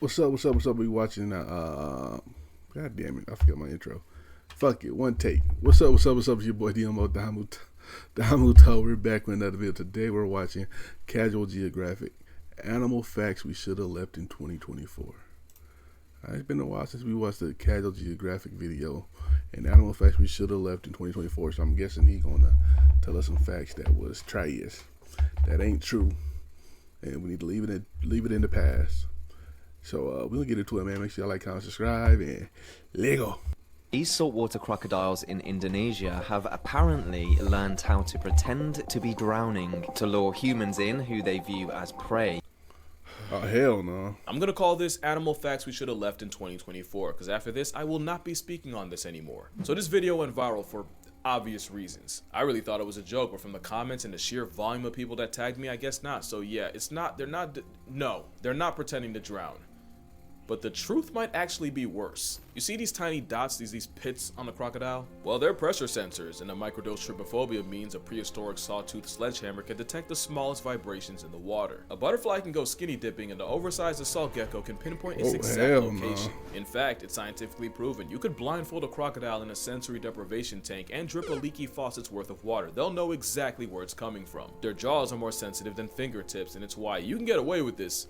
What's up? What's up? What's up? We watching? God damn it! I forgot my intro. Fuck it. One take. What's up? What's up? What's up? It's your boy Domuto. We're back with another video. Today we're watching Casual Geographic Animal Facts We Should Have Left in 2024. It's been a while since we watched the Casual Geographic video and Animal Facts We Should Have Left in 2024. So I'm guessing he's gonna tell us some facts that was trash, that ain't true, and we need to leave it in the past. So we're gonna get into it, man. Make sure y'all like, comment, subscribe, and Lego. These saltwater crocodiles in Indonesia have apparently learned how to pretend to be drowning to lure humans in who they view as prey. Oh, hell no. I'm gonna call this Animal Facts We Should Have Left in 2024, because after this, I will not be speaking on this anymore. So this video went viral for obvious reasons. I really thought it was a joke, but from the comments and the sheer volume of people that tagged me, I guess not. So yeah, they're not pretending to drown. But the truth might actually be worse. You see these tiny dots, these pits on the crocodile? Well, they're pressure sensors, and a microdose trypophobia means a prehistoric sawtooth sledgehammer can detect the smallest vibrations in the water. A butterfly can go skinny dipping, and the oversized assault gecko can pinpoint its exact location. No. In fact, it's scientifically proven. You could blindfold a crocodile in a sensory deprivation tank and drip a leaky faucet's worth of water. They'll know exactly where it's coming from. Their jaws are more sensitive than fingertips, and it's why you can get away with this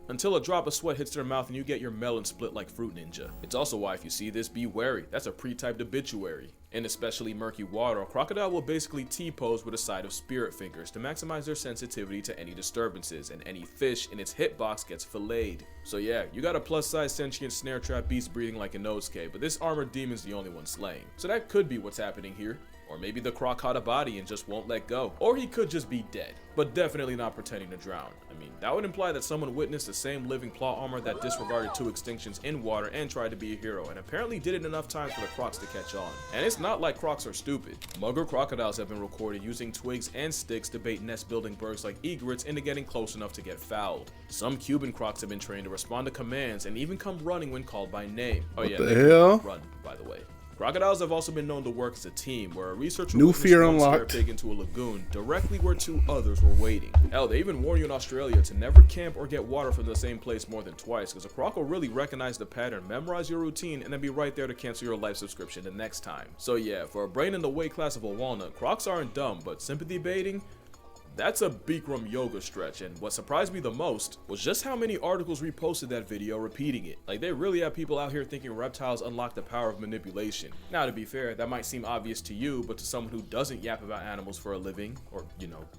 until a drop of sweat hits their mouth and you get your melon split like Fruit Ninja. It's also why if you see this, be wary. That's a pre-typed obituary. In especially murky water, a crocodile will basically T-pose with a side of spirit fingers to maximize their sensitivity to any disturbances, and any fish in its hitbox gets filleted. So yeah, you got a plus-size sentient snare trap beast breathing like a Inosuke, but this armored demon's the only one slaying. So that could be what's happening here. Or maybe the croc caught a body and just won't let go. Or he could just be dead, but definitely not pretending to drown. I mean, that would imply that someone witnessed the same living plot armor that disregarded 2 extinctions in water and tried to be a hero, and apparently did it enough times for the crocs to catch on. And it's not like crocs are stupid. Mugger crocodiles have been recorded using twigs and sticks to bait nest-building birds like egrets into getting close enough to get fouled. Some Cuban crocs have been trained to respond to commands and even come running when called by name. Oh yeah, they run, by the way. Crocodiles have also been known to work as a team, where a researcher witnessed a pig into a lagoon directly where 2 others were waiting. Hell, they even warn you in Australia to never camp or get water from the same place more than twice, because a croc will really recognize the pattern, memorize your routine, and then be right there to cancel your life subscription the next time. So yeah, for a brain in the weight class of a walnut, crocs aren't dumb, but sympathy baiting? That's a Bikram yoga stretch, and what surprised me the most was just how many articles reposted that video repeating it. Like, they really have people out here thinking reptiles unlock the power of manipulation. Now, to be fair, that might seem obvious to you, but to someone who doesn't yap about animals for a living, or,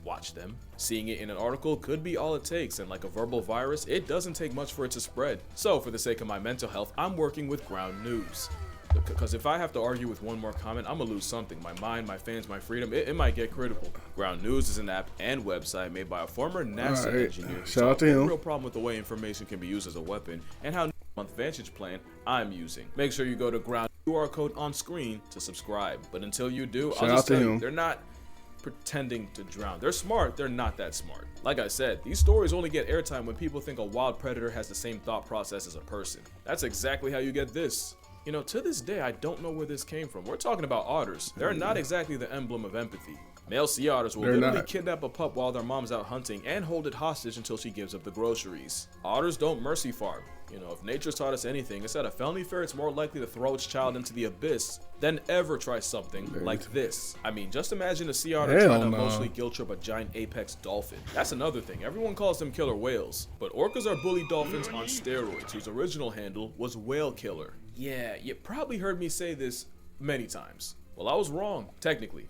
watch them, seeing it in an article could be all it takes, and like a verbal virus, it doesn't take much for it to spread. So, for the sake of my mental health, I'm working with ground news. Because if I have to argue with one more comment, I'm gonna lose something. My mind, my fans, my freedom, it might get critical. Ground News is an app and website made by a former NASA engineer. Shout out to him. Real problem with the way information can be used as a weapon, and how month Vantage plan I'm using. Make sure you go to Ground QR code on screen to subscribe. But until you do, I'll just tell you, they're not pretending to drown. They're smart, they're not that smart. Like I said, these stories only get airtime when people think a wild predator has the same thought process as a person. That's exactly how you get this. To this day, I don't know where this came from. We're talking about otters. They're not exactly the emblem of empathy. Male sea otters will literally kidnap a pup while their mom's out hunting and hold it hostage until she gives up the groceries. Otters don't mercy farm. If nature's taught us anything, it's that a felony ferret's more likely to throw its child into the abyss than ever try something like this. I mean, just imagine a sea otter trying to emotionally guilt trip a giant apex dolphin. That's another thing. Everyone calls them killer whales, but orcas are bully dolphins on steroids, whose original handle was whale killer. Yeah, you probably heard me say this many times. Well, I was wrong, technically.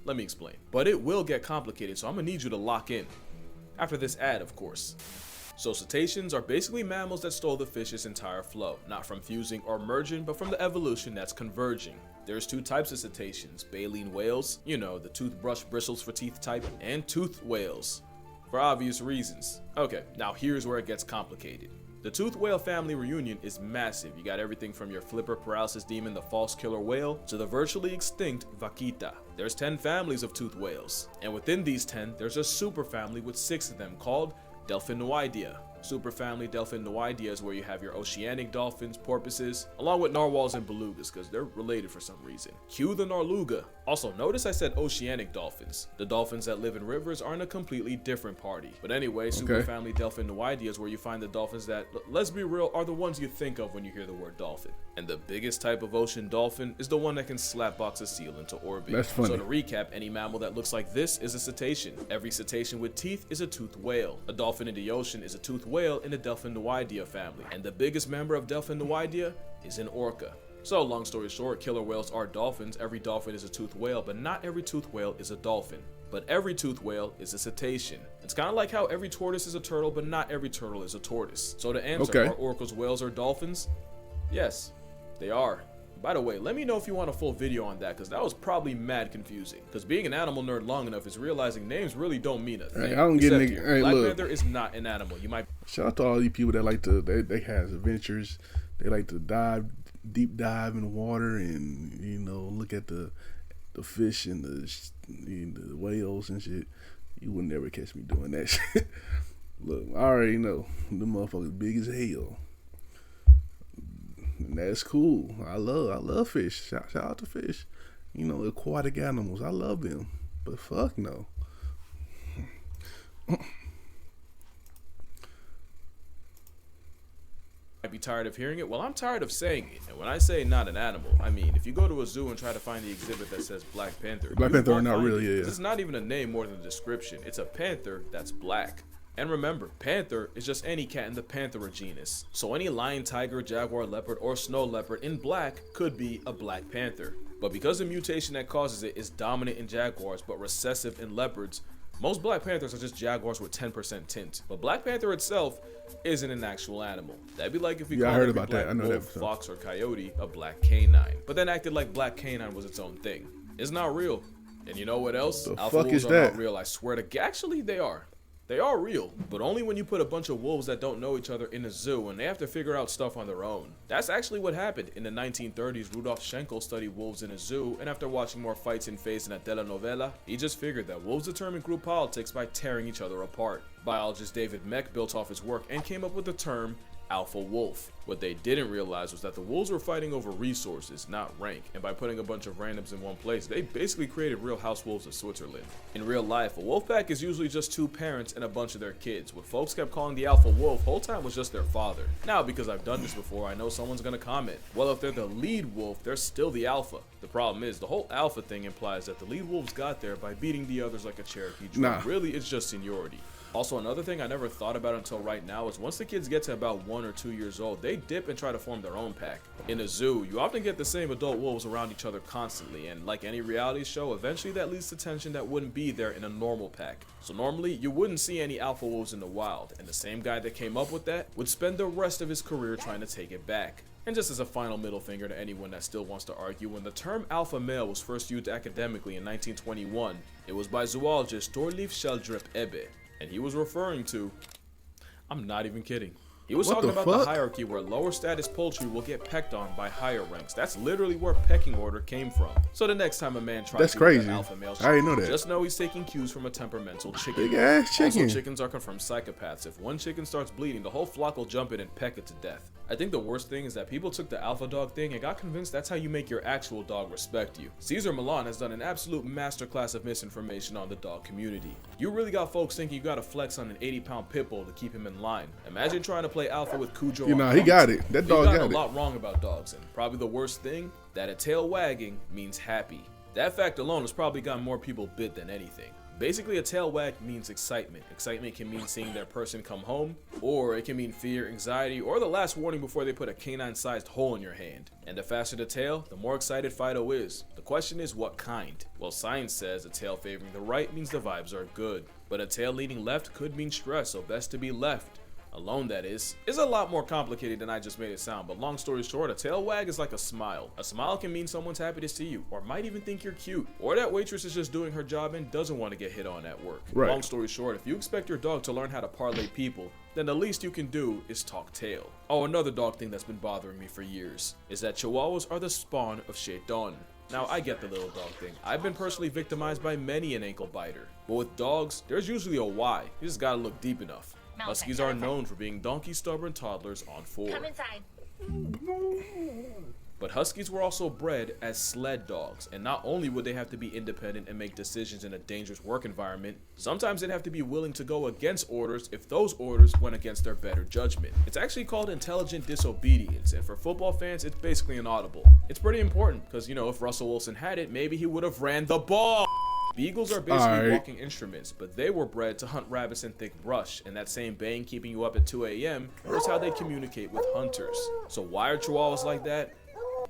Let me explain. But it will get complicated, so I'm gonna need you to lock in. After this ad, of course. So cetaceans are basically mammals that stole the fish's entire flow, not from fusing or merging, but from the evolution that's converging. There's 2 types of cetaceans: baleen whales, the toothbrush bristles for teeth type, and toothed whales, for obvious reasons. Okay, now here's where it gets complicated. The toothed whale family reunion is massive. You got everything from your flipper paralysis demon, the false killer whale, to the virtually extinct vaquita. There's 10 families of toothed whales, and within these 10, there's a super family with 6 of them called Delphinoidea. Superfamily Delphinoidea is where you have your oceanic dolphins, porpoises, along with narwhals and belugas because they're related for some reason. Cue the narluga. Also, notice I said oceanic dolphins. The dolphins that live in rivers are in a completely different party. But anyway, Superfamily Delphinoidea is where you find the dolphins that, let's be real, are the ones you think of when you hear the word dolphin. And the biggest type of ocean dolphin is the one that can slapbox a seal into orbit. That's funny. So to recap, any mammal that looks like this is a cetacean. Every cetacean with teeth is a toothed whale. A dolphin in the ocean is a toothed whale in the Delphinoidea family. And the biggest member of Delphinoidea is an orca. So long story short, killer whales are dolphins. Every dolphin is a toothed whale, but not every toothed whale is a dolphin. But every toothed whale is a cetacean. It's kind of like how every tortoise is a turtle, but not every turtle is a tortoise. So to answer, are orcas whales or dolphins? Yes, they are. By the way, let me know if you want a full video on that, because that was probably mad confusing. Because being an animal nerd long enough is realizing names really don't mean a thing. Hey, I don't get it. Hey, Black look. Panther is not an animal. You might. Shout out to all these people that like to, they have adventures. They like to deep dive in the water and, you know, look at the fish and the whales and shit. You would never catch me doing that shit. Look, I already know. The motherfuckers big as hell. And that's cool. I love fish. Shout out to fish. You know, aquatic animals. I love them. But fuck no. Might be tired of hearing it. Well, I'm tired of saying it. And when I say not an animal, I mean if you go to a zoo and try to find the exhibit that says Black Panther, Black Panther are not real, yeah. It's not even a name more than a description. It's a panther that's black. And remember, panther is just any cat in the Panthera genus. So any lion, tiger, jaguar, leopard, or snow leopard in black could be a black panther. But because the mutation that causes it is dominant in jaguars but recessive in leopards, most black panthers are just jaguars with 10% tint. But Black Panther itself isn't an actual animal. That'd be like if we called every black wolf, fox, or coyote a black canine, but then acted like black canine was its own thing. It's not real. And you know what else? Alpha wolves are not real, I swear to. Actually, they are. They are real, but only when you put a bunch of wolves that don't know each other in a zoo and they have to figure out stuff on their own. That's actually what happened. In the 1930s, Rudolf Schenkel studied wolves in a zoo, and after watching more fights in face in a telenovela, he just figured that wolves determine group politics by tearing each other apart. Biologist David Mech built off his work and came up with the term alpha wolf. What they didn't realize was that the wolves were fighting over resources, not rank, and by putting a bunch of randoms in one place, they basically created real house wolves of Switzerland. In real life, a wolf pack is usually just two parents and a bunch of their kids. What folks kept calling the alpha wolf whole time was just their father. Now, because I've done this before, I know someone's gonna comment, well, if they're the lead wolf, they're still the alpha. The problem is, the whole alpha thing implies that the lead wolves got there by beating the others like a Cherokee drum. Really, it's just seniority. Also, another thing I never thought about until right now is once the kids get to about 1 or 2 years old, they dip and try to form their own pack. In a zoo, you often get the same adult wolves around each other constantly, and like any reality show, eventually that leads to tension that wouldn't be there in a normal pack. So normally, you wouldn't see any alpha wolves in the wild, and the same guy that came up with that would spend the rest of his career trying to take it back. And just as a final middle finger to anyone that still wants to argue, when the term alpha male was first used academically in 1921, it was by zoologist Thorleif Sheldrup Ebbe. And he was referring to, I'm not even kidding. He was talking about the hierarchy where lower status poultry will get pecked on by higher ranks. That's literally where pecking order came from. So the next time a man tries to eat an alpha male, I didn't know that. Just know he's taking cues from a temperamental chicken. Big ass chicken. Also, chickens are confirmed psychopaths. If one chicken starts bleeding, the whole flock will jump in and peck it to death. I think the worst thing is that people took the alpha dog thing and got convinced that's how you make your actual dog respect you. Cesar Millan has done an absolute masterclass of misinformation on the dog community. You really got folks thinking you gotta flex on an 80-pound pit bull to keep him in line. Imagine trying to play alpha with Cujo. You know, he got it. That dog got it. He got a lot wrong about dogs, and probably the worst thing, that a tail wagging means happy. That fact alone has probably gotten more people bit than anything. Basically, a tail wag means excitement. Excitement can mean seeing their person come home, or it can mean fear, anxiety, or the last warning before they put a canine-sized hole in your hand. And the faster the tail, the more excited Fido is. The question is, what kind? Well, science says a tail favoring the right means the vibes are good, but a tail leaning left could mean stress, so best to be left. Alone, that is a lot more complicated than I just made it sound, but long story short, a tail wag is like a smile. A smile can mean someone's happy to see you, or might even think you're cute, or that waitress is just doing her job and doesn't want to get hit on at work. Right. Long story short, if you expect your dog to learn how to parlay people, then the least you can do is talk tail. Oh, another dog thing that's been bothering me for years is that Chihuahuas are the spawn of Shaitan. Now, I get the little dog thing. I've been personally victimized by many an ankle biter. But with dogs, there's usually a why. You just gotta look deep enough. Huskies are known for being donkey stubborn toddlers on four. Come inside. But Huskies were also bred as sled dogs, and not only would they have to be independent and make decisions in a dangerous work environment, sometimes they'd have to be willing to go against orders if those orders went against their better judgment. It's actually called intelligent disobedience, and for football fans, it's basically an audible. It's pretty important, because, you know, if Russell Wilson had it, maybe he would have ran the ball. Beagles are basically walking instruments, but they were bred to hunt rabbits in thick brush, and that same bang keeping you up at 2 a.m. is how they communicate with hunters. So why are Chihuahuas like that?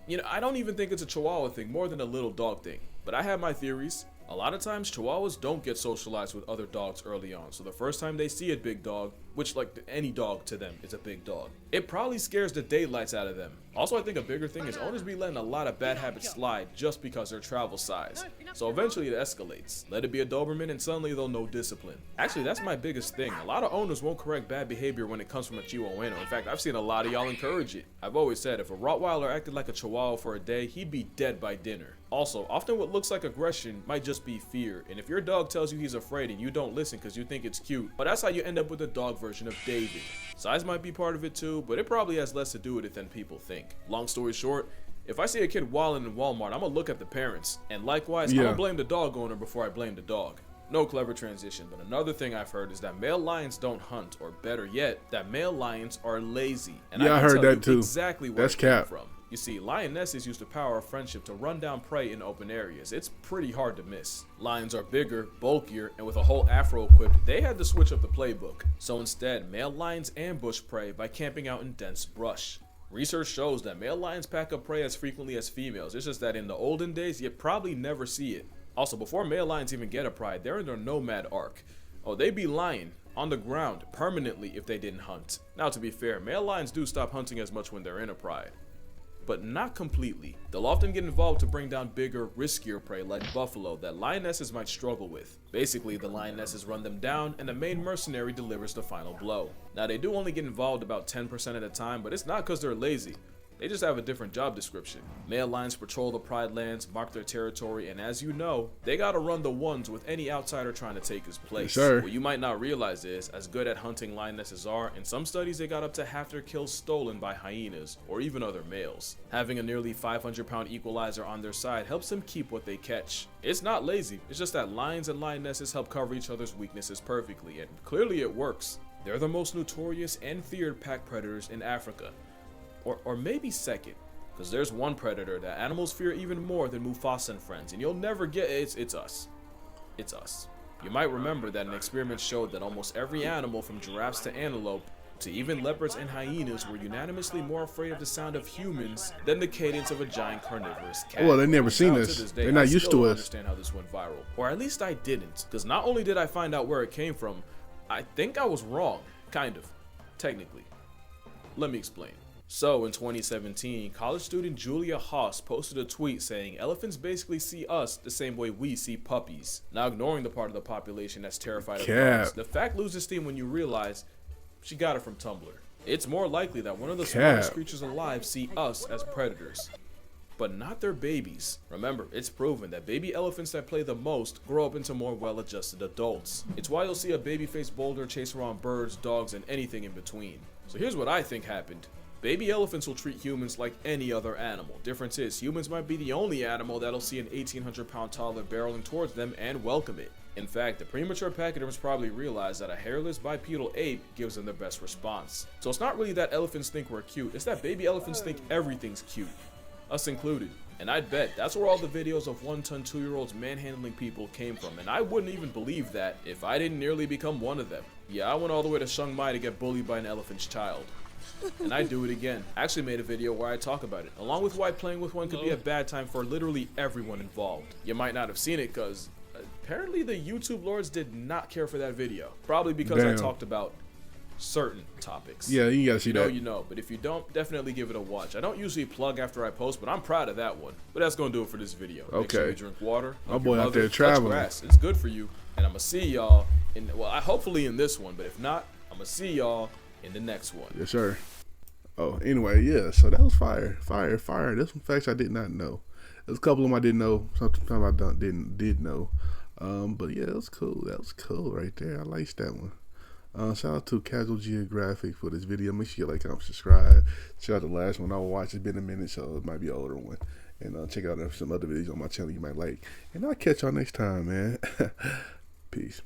You know, I don't even think it's a Chihuahua thing more than a little dog thing, but I have my theories. A lot of times Chihuahuas don't get socialized with other dogs early on, so the first time they see a big dog, which like any dog to them is a big dog, it probably scares the daylights out of them. Also, I think a bigger thing is owners be letting a lot of bad habits slide just because they're travel size. So eventually it escalates. Let it be a Doberman and suddenly they'll know discipline. Actually, that's my biggest thing. A lot of owners won't correct bad behavior when it comes from a Chihuahuano. In fact, I've seen a lot of y'all encourage it. I've always said if a Rottweiler acted like a Chihuahua for a day, he'd be dead by dinner. Also, often what looks like aggression might just be fear, and if your dog tells you he's afraid and you don't listen because you think it's cute, but that's how you end up with the dog version of David. Size might be part of it too, but it probably has less to do with it than people think. Long story short, if I see a kid wilding in Walmart, I'm gonna look at the parents, and likewise, I'm gonna blame the dog owner before I blame the dog. No clever transition, but another thing I've heard is that male lions don't hunt, or better yet, that male lions are lazy. And I heard that too. Exactly where it came from. You see, lionesses use the power of friendship to run down prey in open areas. It's pretty hard to miss. Lions are bigger, bulkier, and with a whole afro equipped, they had to switch up the playbook. So instead, male lions ambush prey by camping out in dense brush. Research shows that male lions pack up prey as frequently as females. It's just that in the olden days, you'd probably never see it. Also, before male lions even get a pride, they're in their nomad arc. Oh, they'd be lying on the ground permanently if they didn't hunt. Now, to be fair, male lions do stop hunting as much when they're in a pride, but not completely. They'll often get involved to bring down bigger, riskier prey like buffalo that lionesses might struggle with. Basically, the lionesses run them down and the main mercenary delivers the final blow. Now, they do only get involved about 10% of the time, but it's not because they're lazy. They just have a different job description. Male lions patrol the pride lands, mark their territory, and as you know, they gotta run the ones with any outsider trying to take his place. Sure. What you might not realize is, as good at hunting lionesses are, in some studies they got up to half their kills stolen by hyenas, or even other males. Having a nearly 500-pound equalizer on their side helps them keep what they catch. It's not lazy, it's just that lions and lionesses help cover each other's weaknesses perfectly, and clearly it works. They're the most notorious and feared pack predators in Africa. Or maybe second, because there's one predator that animals fear even more than Mufasa and friends, and you'll never get it. It's us. It's us. You might remember that an experiment showed that almost every animal from giraffes to antelope to even leopards and hyenas were unanimously more afraid of the sound of humans than the cadence of a giant carnivorous cat. Well, they've never seen Now, this. to this day, They're not I used still to don't us. understand how this went viral, or at least I didn't, because not only did I find out where it came from, I think I was wrong, kind of, technically. Let me explain. So, in 2017, college student Julia Haas posted a tweet saying elephants basically see us the same way we see puppies. Now, ignoring the part of the population that's terrified of dogs, the fact loses steam when you realize she got it from Tumblr. It's more likely that one of the smartest creatures alive see us as predators, but not their babies. Remember, it's proven that baby elephants that play the most grow up into more well-adjusted adults. It's why you'll see a baby-faced boulder chase around birds, dogs, and anything in between. So here's what I think happened. Baby elephants will treat humans like any other animal. Difference is, humans might be the only animal that'll see an 1,800-pound toddler barreling towards them and welcome it. In fact, the premature pachyderms probably realize that a hairless bipedal ape gives them their best response. So it's not really that elephants think we're cute, it's that baby elephants think everything's cute. Us included. And I'd bet that's where all the videos of 1-ton 2-year-olds manhandling people came from, and I wouldn't even believe that if I didn't nearly become one of them. Yeah, I went all the way to Chiang Mai to get bullied by an elephant's child. And I do it again. I actually made a video where I talk about it, along with why playing with one could be a bad time for literally everyone involved. You might not have seen it because apparently the YouTube lords did not care for that video. Probably because I talked about certain topics. Yeah, you gotta see that. You know, but if you don't, definitely give it a watch. I don't usually plug after I post, but I'm proud of that one. But that's gonna do it for this video. Make sure you drink water. My boy out there traveling. Grass. It's good for you. And I'm gonna see y'all in, well, hopefully in this one, but if not, I'm gonna see y'all in the next one. Yes, sir. Oh, anyway, yeah, so that was fire. There's some facts I did not know. There's a couple of them I didn't know. Sometimes I did know. But yeah, that was cool. That was cool right there. I liked that one. Shout out to Casual Geographic for this video. Make sure you like, comment, subscribe. Check out the last one I watched. It's been a minute, so it might be an older one. And check out some other videos on my channel you might like. And I'll catch y'all next time, man. Peace.